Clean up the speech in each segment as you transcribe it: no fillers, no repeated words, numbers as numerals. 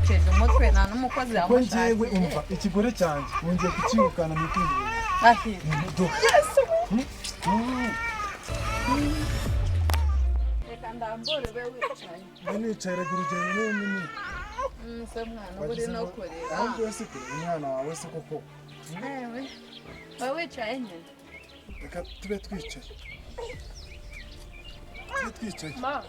yaguteza umutwe nta n'umukozi yamushakiye. Njyewe umva ikigore cyanjye wongeye kukirukana mu kindi. Reka ndambure we wicaye. Nicaye reka urugendo nini. Se mwana uri no kureba. Ahubwo wese kure umwana wawe se koko. Ewe. Wowe wicaye nyine. Reka tube twicaye. Twicaye. Suba.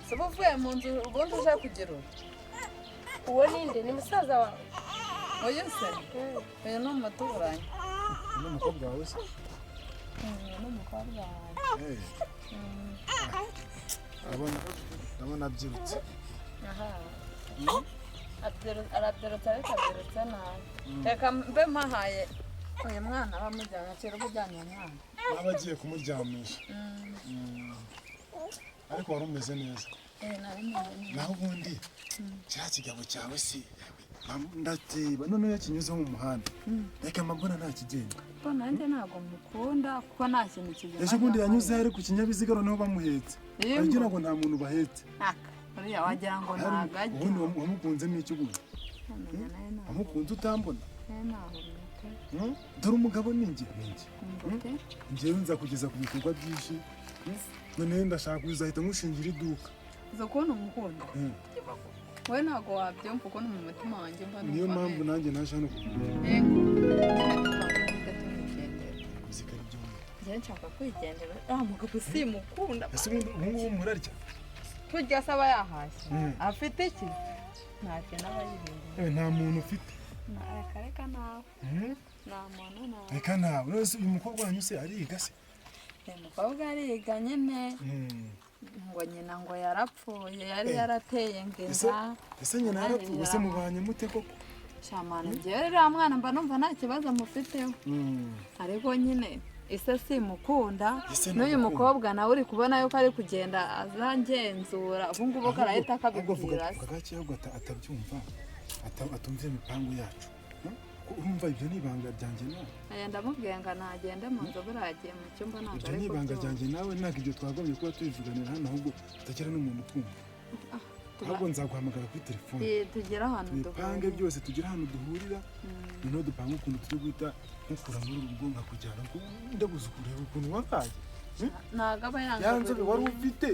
Suba uvuye mu nzu ubundi uje kugira ubu. Uwo ninde ni musaza wawe? Oya se. Oya ni umuturanyi. Ni umukobwa wawe se? Ni umukobwa wawe. Ndabona abyirutse. Aha. Arabyirutse ariko abyirutse nabi. Reka mbe mpahaye uyu mwana bamujyana kera ubujyanye umwana. Aba agiye kumuryamisha. Ariko wari umeze neza. Nari meze neza. Naho ubundi cya kigabo cyawe si ndatiba none yakinyuzeho mu muhanda. Reka mbona nta kigenda. Ko nanjye ntago mukunda kuko nta kintu kigenda. Ejo bundi yanyuze hari ku kinyabiziga noneho bamuhetse. Agira ngo nta muntu bahetse. Uriya wagira ngo nagajya. Ubundi wamukunzemo icyo gusa. Wamukunze utambona. Dore umugabo ninjye. Njyewe nza kugeza ku bikorwa byinshi. None ndashaka kuzahita nkushingira iduka. Uza kubona umukunda. Wowe ntago wabyumva kuko ni mu mutima wanjye mbona. Niyo mpamvu nanjye naje hano kugura. Njye nshaka kwigendera. Mugabo simukunda. Ese ubu murarya? Turya se aba yahashye. Afite iki? Nta kintu aba yiriye. Nta muntu ufite. Reka nawe. Nta muntu nawe. Reka nawe. Uyu mukobwa wanyu se ariga se? Umukobwa ariga nyine. Ngo nyina ngo yarapfuye yari yarateye ngenda. Ese nyina yarapfuye se mubanye mute koko? Shamana njyewe rero mwana mba numva nta kibazo mufiteho. Ariko nyine ise simukunda. N'uyu mukobwa nawe uri kubona yuko ari kugenda azangenzura. Ubu ngubu karahita akabibwira se. Agaki ahubwo atabyumva. Atumvira imipango yacu. Urumva ibyo ni ibanga ryanjye nawe. Aya ndamubwiye ngo nagende mu nzu buragiye mu cyumba ntabwo ariko. Ibyo ni ibanga ryanjye nawe ntabwo ibyo twagombye kuba tubivuganira hano ahubwo tutagira n'umuntu ukumva. Ahubwo nzaguhamagara kuri telefone. Tugera ahantu duhurira. Tupange byose tugera ahantu duhurira. Noneho dupange ukuntu turi guhita nkukura muri uru rugo nkakujyana ngo ndabuze kureba ukuntu wabaye. Ntabwo aba yanze wari ufite.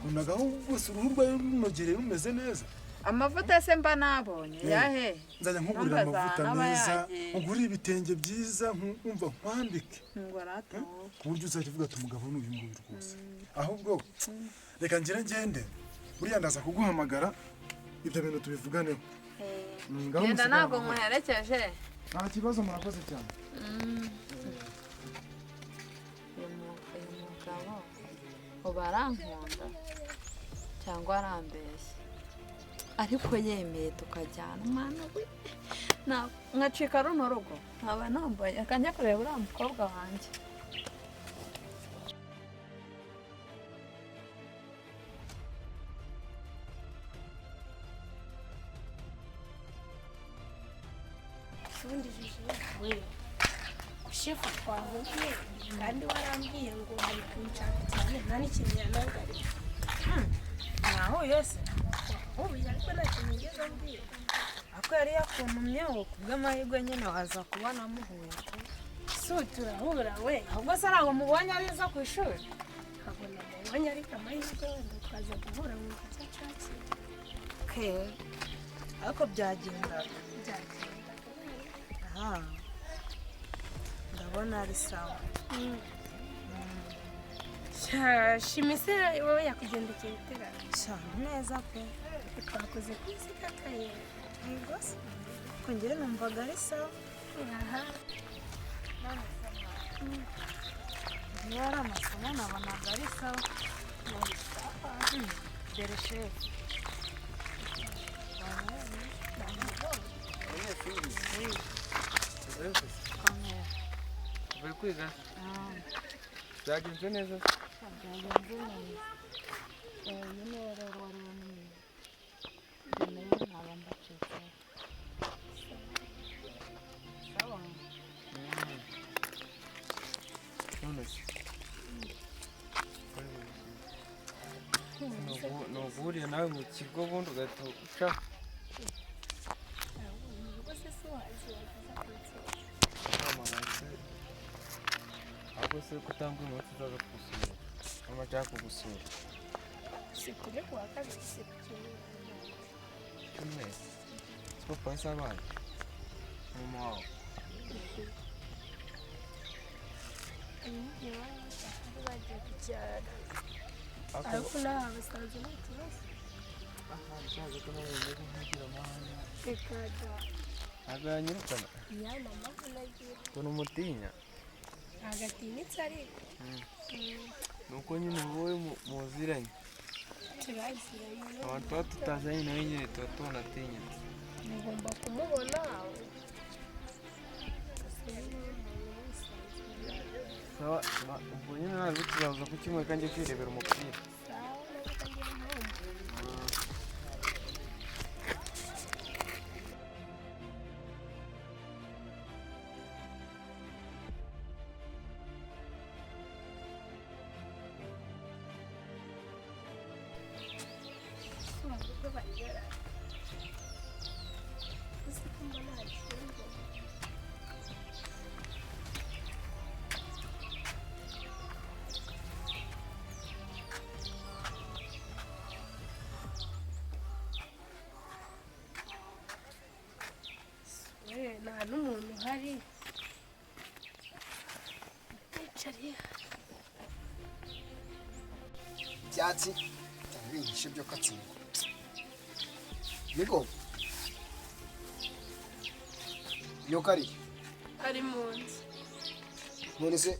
Unagaho bose uruhu rwawe runogereye rumeze neza. Amavuta se mba nabonye yahe nzajya nkugurira amavuta meza nkugurira ibitenge byiza nkumva nkwambike ngo rata ku buryo uzajya uvuga ati umugabo n'uyu nguyu rwose ahubwo reka ngende buriya ndaza kuguhamagara ibyo bintu tubivuganeho ngenda ntabwo muherekeje nta kibazo murakoze cyane uyu mugabo uba arankunda cyangwa arambeshya ariko yemeye tukajyana umwana we nkacika runo rugo nkaba nambaye akajya kureba uriya mukobwa wanjye ubundi we shefu twahuye kandi warambwiye ngo hari kunshaka cyane nta n'ikintu yanangariye nahuye se ubu ariko nta kintu ngeze mbwira ako yari yakuntumyeho kubw'amahirwe nyine waza kubona muhuye si turahura we ahubwo se ntabwo mubonye ariza ku ishuri nkabona mubonye ariko amahirwe wenda twaza guhura mu gice cyakira ariko byagendaga aha ndabona ari sawa shimise wowe yakugendekeye itera cyane neza pe twakoze ku isi kakaye yego se kongere numvaga ari sawa aha niyo ari amasomo nabonaga ari sawa dore shefu Uvuye kwiga? Byagenze neza? Byagenze neza. Nyine rero wari wamenye. Nyine nkaba ndacitse. Sawa. None se? guhurira nawe mu kigo ubundi ugahita uca rwose si wazi wagize amagase ahubwo se kutambwira umunsi uzaza kugusura mama ashaka kugusura si kure kuwa kabiri si ku cyumweru siko polisi abaye mama wawe igihe bari bagiye kucyara ariko nawe basanze nta kibazo bishaje ko nawe ugiye kuvugira amahane reka da ntabwo yanyirukana nyana mpamvu nagiye ukuntu umutinya agatinyitse ariko ni uko nyine wowe muziranye turaziranye abantu tuba tutazanye nawe nyine tuba tunatinyitse mugomba kumubona sawa ubwo nyine nawe tuzaza ku cyumweru kandi kwirebera umupira nta n'umuntu uhari yicariye ibyatsi cyangwa ibihishe byo katsindwa niko iyo kari ari mu nzu none se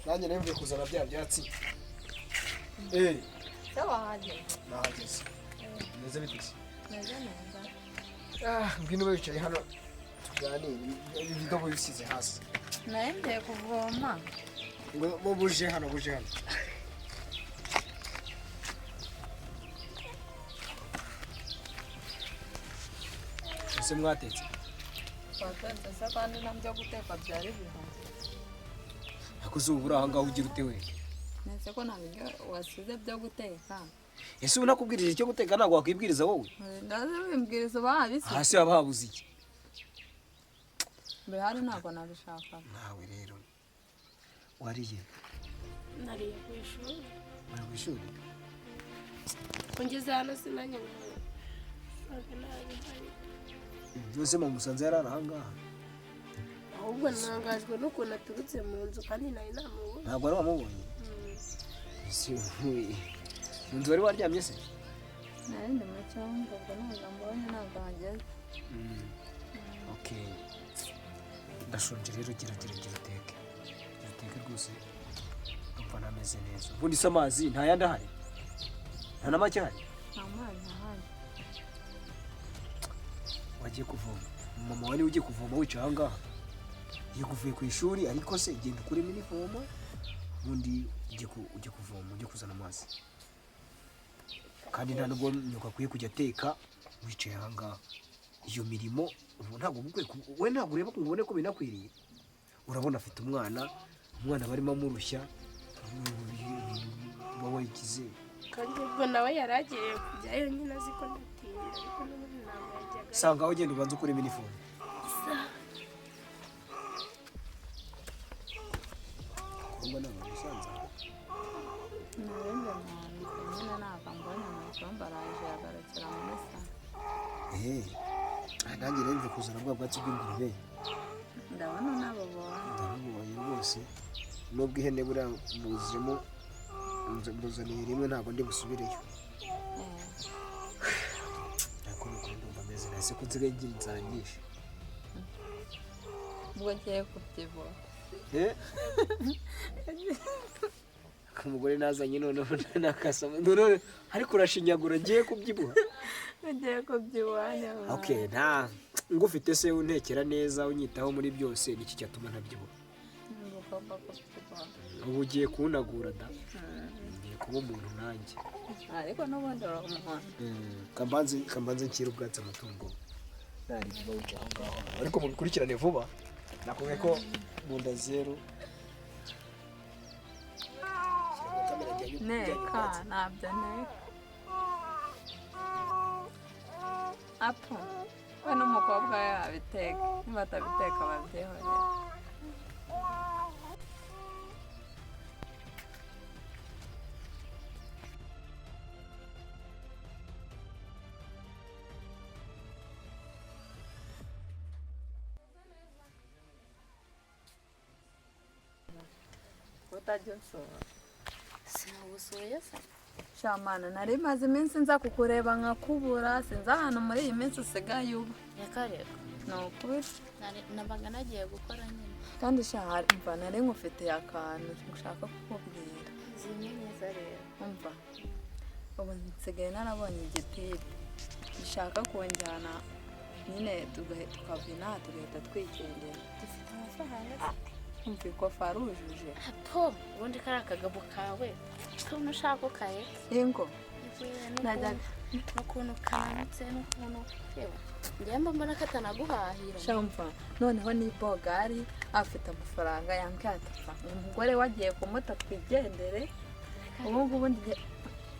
nanjye nemvuye kuzana bya byatsi se wahageze nahageze meze bite se meze neza ngwino wicaye hano tuganire ibidobo bisize hasi nayo ngiye kuvoma ngo buje hano buje hano ese mwatetse twatetse se kandi nta byo guteka byari bihari akoze ubu uri aha ngaho ugira ute we nese ko nta biryo wasize byo guteka ese ubu nakubwirije icyo guteka ntabwo wakwibwiriza wowe ndazi wimbwiriza uba wabise hasi haba habuze iki bihari ntabwo nabishakaga nawe rero wariye nariye ku ishuri bari ku ishuri ungeze hano sinanye ntabwo nabihari byose mu musanze yari ari aha ngaha ahubwo ntangajwe n'ukuntu aturutse mu nzu kandi nari namubonye ntabwo wari wamubonye ese mu nzu wari waryamye se nari ndi mu cyumba ubwo ntabwo mbonye ntabwo hageze okay ndashonje rero gira uteke rwose umva nameze neza ubundi se amazi nta yandi ahari nta na make ahari nta mazi ahari wagiye kuvoma mama wari ugiye kuvoma wicaye aha ngaha kuvuye ku ishuri ariko se genda ukuremo inifomo ubundi ujye kuvoma ujye kuzana amazi kandi nta nubwo nyoko akwiye kujya ateka wicaye aha ngaha iyo mirimo ubu ntabwo we ntabwo ureba ngo ubone ko binakwiriye urabona afite umwana barimo amurushya uba wayigize kandi ubwo nawe yari agiye kujyayo nyine azi ko ndatinda ariko n'ubundi ntabwo yajyaga sanga aho ugenda ubanza ukuremo inifomo kumba ntabwo musanze narembe muntu nyine ntabwo mbonye mu cyumba araje yagarukira muri salo nanjye rero mve kuzana bwa bwatsi bw'ingurube ndabona unabubonye ndabubonye rwose nubwo ihene buriya buzemo mbuzaniye rimwe ntabwo ndi busubireyo ariko nuko ndumva ameze neza ko nsigaye ngira inzara nyinshi ubwo ngiye kubyibuha umugore nazanye noneho nakasama ariko urashinyagura ngiye kubyibuha ugiye kubyibuha nyuma okay nta ngufite se untekera neza unyitaho muri byose niki cyatuma ntabyibuha ugomba kubyibuha ubu ugiye kunagura da ngiye kuba umuntu nanjye ariko n'ubundi uri umuntu kambanze nshyira ubwatsi amatungo ariko mubikurikirane vuba nakubwiye ko mu nda zeru neka ntabyo neka apfa we n'umukobwa we babiteka niba batabiteka babyihorera. utajya unsura sinagusuye se shamana nari maze iminsi nza kukureba nkakubura sinzi ahantu muri iyi minsi usigaye uba reka ni ukuri nabaga nagiye gukora nyine kandi mva nari nkufitiye akantu nshaka kukubwira neza rero umva ubu nsigaye narabonye igitibe gishaka kunjyana nyine tukava inaha tugahita twigendera. dufite amafaranga umva ikofa arujuje po ubundi kari akagabo kawe ukuntu ushaka ukaye ingo n'ukuntu kanitse n'ukuntu yewe njyemba mbona katanaguhahira shamva noneho ni bogari afite amafaranga yambwiye ati umugore wagiye kumuta twigendere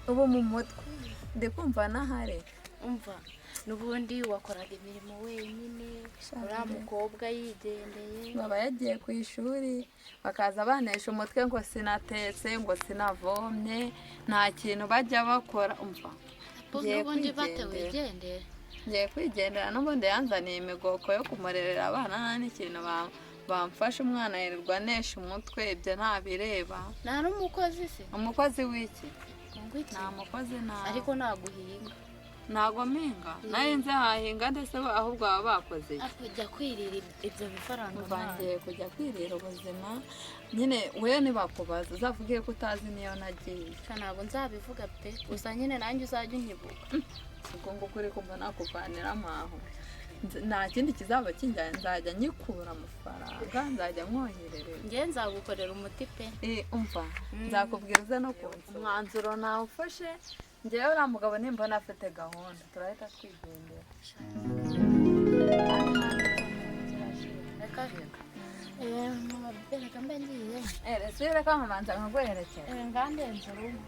ubu mu mutwe ndi kumva nahare umva n'ubundi wakoraga imirimo wenyine uriya mukobwa yigendeye baba yagiye ku ishuri bakaza banesha umutwe ngo sinatetse ngo sinavomye nta kintu bajya bakora umva n'ubundi batewe igendere ngiye kwigendera n'ubundi yanzaniye imigoko yo kumurerera abana nta n'ikintu bamfashe umwana yirirwa anesha umutwe ibyo ntabireba. nta n'umukozi se umukozi w'iki nta mukozi nawe ariko naguhinga ntago mpinga nayo nze hahinga ndetse ahubwo baba bakoze kujya kwirira ibyo bifaranga uvangiye kujya kwirira ubuzima nyine wewe nibakubaza uzavuge ko utazi niyo nagiye ntabwo nzabivuga pe gusa nyine nanjye uzajya unyibuka ubwo ngo kuri kumva nakuvaniramo aho nta kindi kizaba kinjyanye nzajya nyikura amafaranga nzajya mwoherereza njye nzagukorera umuti pe umva nzakubwira uze no kunsi umwanzuro nawufashe njyewe uriya mugabo nimbona afite gahunda turahita twigendera. reka mbe ngiye rese reka nkabanza nkaguherekera ngandenze urugo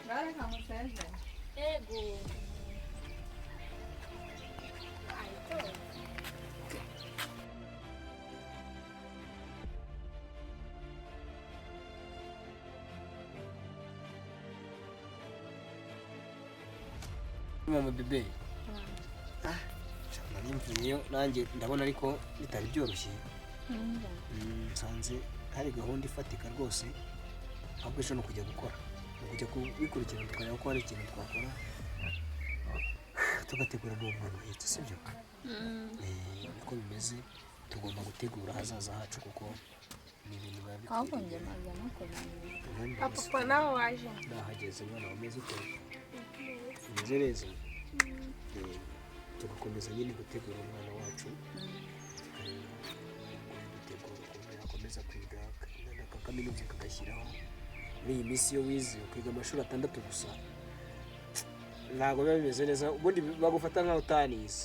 ngare nkamusezere yego mama bebe narimvuyeyo nanjye ndabona ariko bitari byoroshye nsanze hari gahunda ifatika rwose ahubwo ejo ni ukujya gukora ni ukujya kubikurikirana tukareba ko hari ikintu twakora tugategura n'uwo muntu uhetse sibyo niko bimeze tugomba gutegura ahazaza hacu kuko ni ibintu biba bikwiriye papa nawe waje nahageze mwana wameze ute umeze neza tugakomeza nyine gutegura umwana wacu dutegura ukuntu yakomeza kwiga kaminuza kagashyiraho muri iyi minsi iyo wize ukiga amashuri 6 gusa ntabwo biba bimeze neza ubundi bagufata nkaho utanize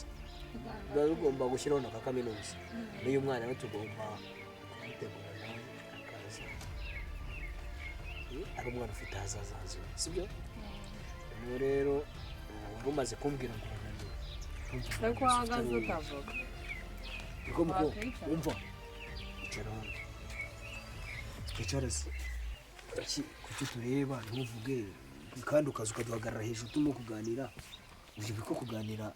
biba bigomba gushyiraho na kaminuza n'uyu mwana rero tugomba kumutegura nawe akaza ari umwana ufite ahazaza hazima sibyo rero umaze kumbwira ngo urananiwe ariko wahagaze utavuga niko muko umva icara hano icara se kuki tureba ntuvuge kandi ukaza ukaduhagarara hejuru turimo kuganira uzi ko kuganira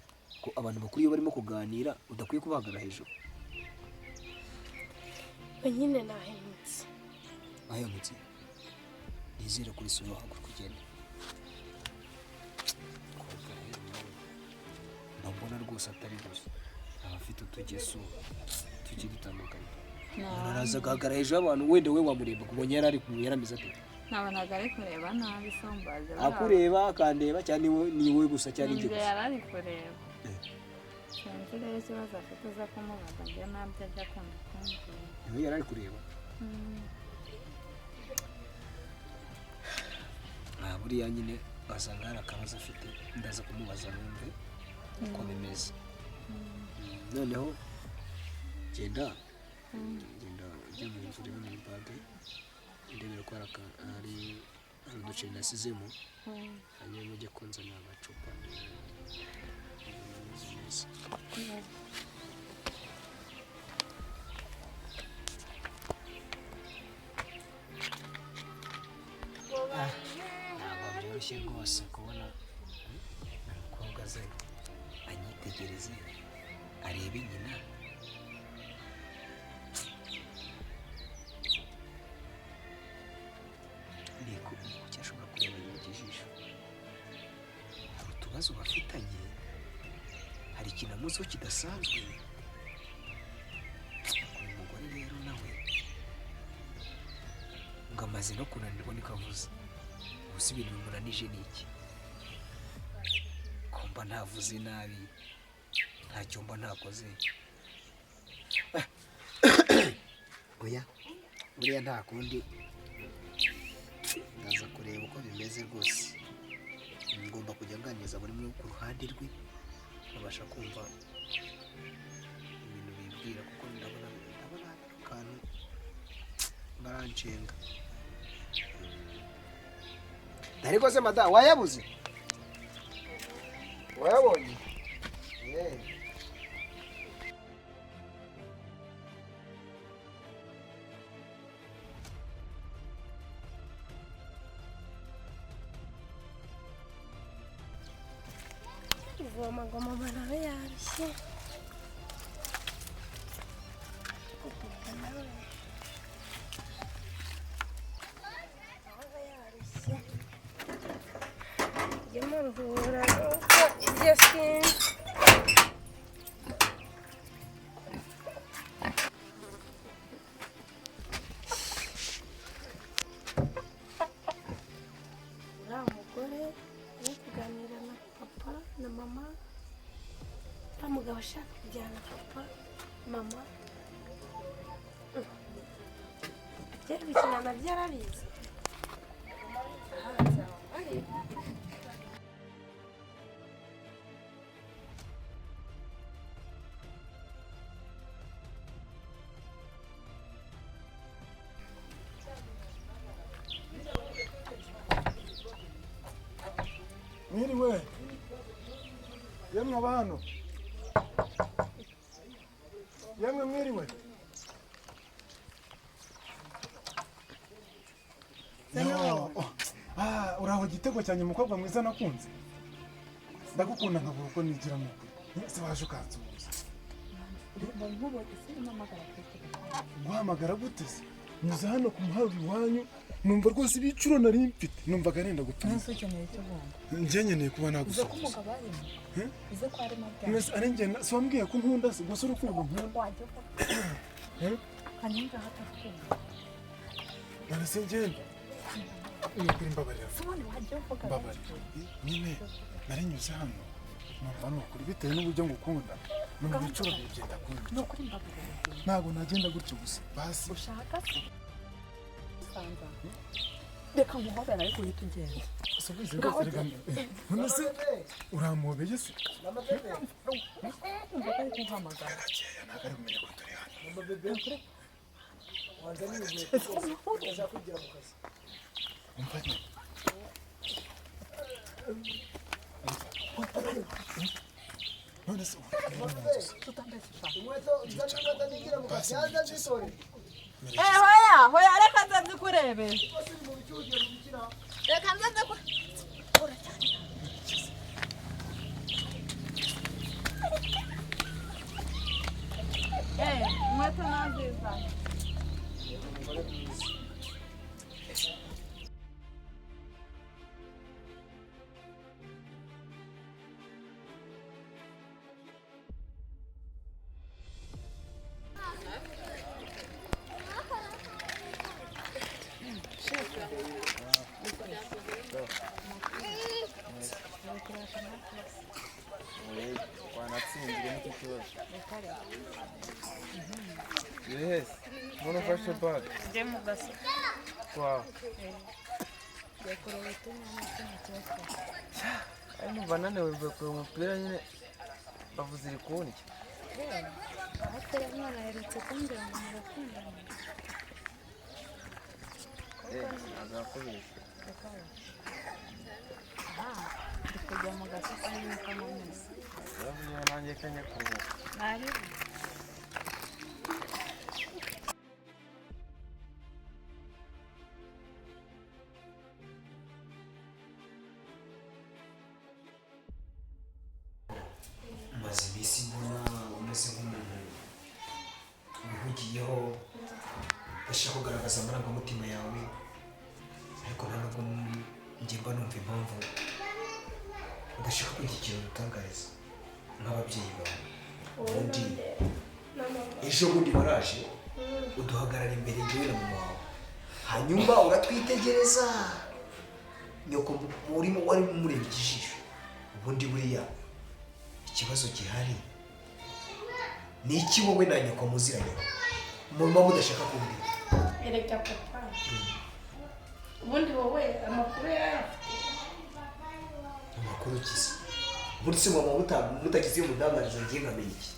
ko abantu bakuru iyo barimo kuganira udakwiye kubahagarara hejuru nyine nahemutse nizere kuri sura hagu kugenda mbona rwose atari gusa abafite utugeso tugiye dutandukanye araza agahagarara hejuru y'abantu wenda we wamureba kubonye yari ari yarameze ate nabonaga ari kureba nabi sombaze akureba akandeba cyane ni wowe gusa cyane njye yari ari kureba sinzi rero ikibazo afite uza kumubaza njye nabyo ajya akunda kumbwira niwe yari ari kureba buriya nyine wasanga hari akabazo afite ndaza kumubaza numve uko bimeze noneho genda ujya mu nzu urebe muri bage ndebera ko hari hari uduceri nasizemo hanyuma mujye kunzanira agacupa ntabwo byoroshye rwose kubona umukobwa aze anyitegereze arebe nyina ni kuki ashobora kureba yigijisho hari utubazo bafitanye hari ikintu amuziho kidasanzwe uyu mugore rero nawe ngo amaze no kunanirwa niko avuze gusa ibintu bimunanije ni iki ko mba ntavuze nabi ntacyo mba ntakoze oya buriya nta kundi ndaza kureba uko bimeze rwose ngomba kujya nganiriza buri umwe ku ruhande rwe nkabasha kumva ibintu bibwira kuko ndabona akantu baranshenga ariko se madamu wayabuze wayabonye uvoma ngo mama nawe yarushye jyemo ruhura nuko ibyo sinzi uriya mugore ari kuganira na papa na mama uriya mugabo ashaka kujyana papa mama byari gukina nabyo arabizi Mwiriwe yemwe abantu yemwe mwiriwe uraho igitego cyanjye umukobwa mwiza nakunze ndagukunda nkabura uko nigira mu kwe se waje ukansuhuza guhamagara gute se nyuze hano ku muhanda iwanyu numva rwose ibicuro nari mfite numvaga arenda gutuma njye nkeneye kuba nagusuhuza uze ko ari mabya mwese ari njye si wambwiye ko nkunda se gusa urukundo nkunda kanyanga hatafuka none se ngenda ni kuri mbabarira sibone wajye uvuga mbabarira nyine nari nyuze hano numva ni ukuri bitewe n'uburyo ngukunda numva ibicuro bigenda kundi ni ukuri mbabarira ntabwo nagenda gutyo gusa basi ushaka se sanga reka muhobera ariko uhita ugenda usubize rwose reka none se uramuhobeye se umva ko ari kumpamagara ntabwo ari kumenya ko turi hano umva nyine none se hoya reka nze nzikurebe reka nze nzikurebe inkweto naziza wanatsinzwe n'iki kibazo yes mbona ufashe bag njye mu gasi wow yakorewe tuni n'ikibazo ari numva naniwe mvuye kureba umupira nyine bavuze iri kundya atari umwana yaretse kumbwira ngo murakundana azakubeshya ndi kujya mu gasozi n'akamunyuze yavuye nanjye kanya kuruhuka nari maze iminsi mbona umeze nk'umuntu wihugiyeho udashaka kugaragaza amarangamutima yawe, ariko nta nubwo njye mba numva impamvu udashaka kugira ikintu udutangariza nk'ababyeyi bawe. ubundi ejo bundi waraje uduhagarara imbere njyewe na mama wawe, hanyuma uratwitegereza nyoko urimo wari mureba ikijisho. ubundi buriya ikibazo gihari ni iki wowe na nyoko muziranye mama mudashaka kumbwira? erega papa ubundi wowe amakuru yarafite. amakuru kiza ubundi se mama mutagize iyo mudangariza ngiye nkamenya iki?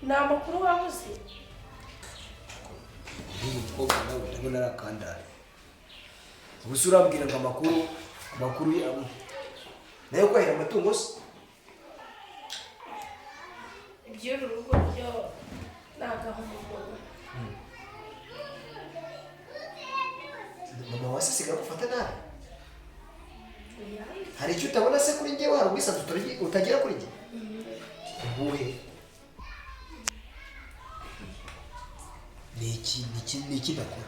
ni amakuru wabuze. uyu mukobwa nawe ndabona ari akandara. ubu se urambwira ngo amakuru nayo kwahira amatungo se? iby'uru rugo byo ni agahombo. mama wasisigaye gufata nabi? hari icyo utabona se kuri njyewe? hari ubwisanzure utagira kuri njye? ubuhe? ni iki nakora?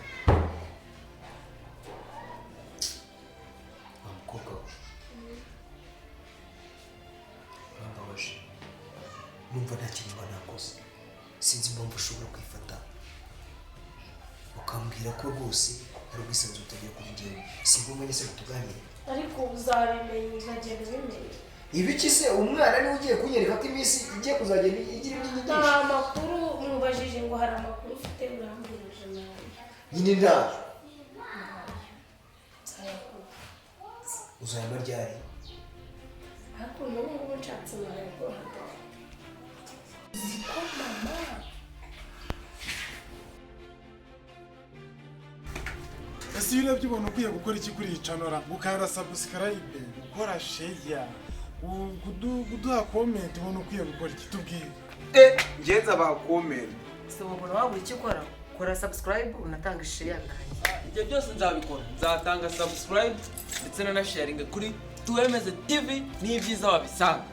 wa mukobwa we urambabaje, numva nta kintu mba nakoze. sinzi impamvu ushobora kwifata ukambwira ko rwose hari ubwisanzure utagira kuri njyewe. si ngombwa se tuganire, ariko uzabimenya, uzagenda ubimenya. ibiki se? umwana niwe ugiye kunyereka ko iminsi igiye kuzagenda igira ibindi nta nyinshi. makuru mubajije ngo hari amakuru ufite, urambwirije nawe. nyine ntayo. nzayakuha. uzayama ryari? ariko n'ubu ngubu nshatse nayaguha. uzi ko mama ese iyo urebye ubona ukwiye gukora iki kuri iyi canora? gukanda subscribe, gukora share, kuduha comment, ubona ukwiye gukora iki? tubwire. ngenza bakomera si ubona wabura icyo ukora, kora subscribe unatanga share yanjye. ibyo byose nzabikora, nzatanga subscribe ndetse na sharing kuri Tuwemeze TV n'ibyiza wabisanga.